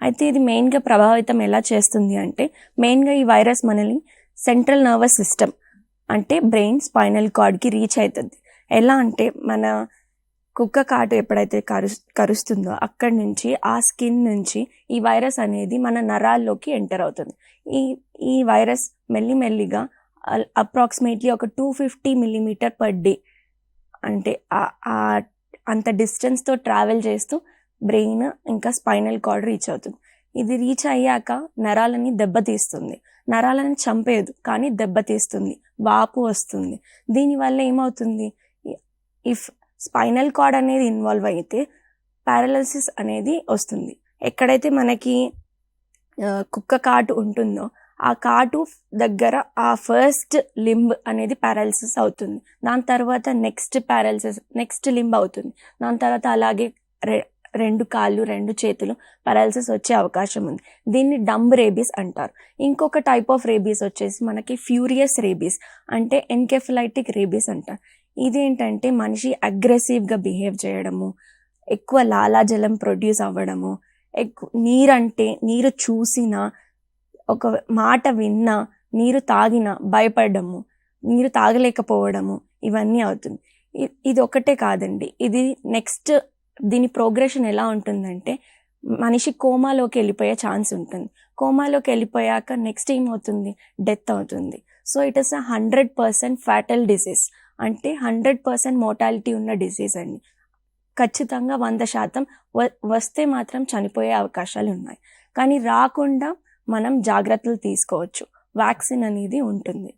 అయితే ఇది మెయిన్గా ప్రభావితం ఎలా చేస్తుంది అంటే, మెయిన్గా ఈ వైరస్ మనల్ని సెంట్రల్ నర్వస్ సిస్టమ్ అంటే బ్రెయిన్, స్పైనల్ కార్డ్కి రీచ్ అవుతుంది. ఎలా అంటే, మన కుక్క కాటు ఎప్పుడైతే కరుస్తుందో అక్కడి నుంచి ఆ స్కిన్ నుంచి ఈ వైరస్ అనేది మన నరాల్లోకి ఎంటర్ అవుతుంది. ఈ వైరస్ మెల్లిమెల్లిగా అప్రాక్సిమేట్లీ ఒక 250 millimeter per day అంటే అంత డిస్టెన్స్తో ట్రావెల్ చేస్తూ బ్రెయిన్ ఇంకా స్పైనల్ కార్డ్ రీచ్ అవుతుంది. ఇది రీచ్ అయ్యాక నరాలని దెబ్బతీస్తుంది. నరాలని చంపేయదు, కానీ దెబ్బతీస్తుంది, వాపు వస్తుంది. దీనివల్ల ఏమవుతుంది, ఇఫ్ స్పైనల్ కార్డ్ అనేది ఇన్వాల్వ్ అయితే పారాలిసిస్ అనేది వస్తుంది. ఎక్కడైతే మనకి కుక్క కాటు ఉంటుందో ఆ కాటు దగ్గర ఆ ఫస్ట్ లింబ్ అనేది పారాలిసిస్ అవుతుంది. దాని తర్వాత నెక్స్ట్ లింబ్ అవుతుంది. దాని తర్వాత అలాగే 2 కాళ్ళు 2 చేతులు పారాలిసిస్ వచ్చే అవకాశం ఉంది. దీన్ని డంబ్ రేబీస్ అంటారు. ఇంకొక టైప్ ఆఫ్ రేబీస్ వచ్చేసి మనకి ఫ్యూరియస్ రేబీస్ అంటే ఎన్కెఫలైటిక్ రేబీస్ అంటారు. ఇదేంటంటే మనిషి అగ్రెసివ్గా బిహేవ్ చేయడము, ఎక్కువ లాలాజలం ప్రొడ్యూస్ అవ్వడము, నీరు చూసినా, ఒక మాట విన్నా, నీరు తాగినా భయపడము, నీరు తాగలేకపోవడము, ఇవన్నీ అవుతుంది. ఇది ఒకటే కాదండి, ఇది నెక్స్ట్ దీని ప్రోగ్రెషన్ ఎలా ఉంటుందంటే మనిషి కోమాలోకి వెళ్ళిపోయే ఛాన్స్ ఉంటుంది. కోమాలోకి వెళ్ళిపోయాక నెక్స్ట్ ఏమవుతుంది, డెత్ అవుతుంది. So it is 100% fatal disease అంటే 100% మోర్టాలిటీ ఉన్న డిసీజ్ అండి. ఖచ్చితంగా 100% వస్తే మాత్రం చనిపోయే అవకాశాలు ఉన్నాయి. కానీ రాకుండా మనం జాగ్రత్తలు తీసుకోవచ్చు. వ్యాక్సిన్ అనేది ఉంటుంది.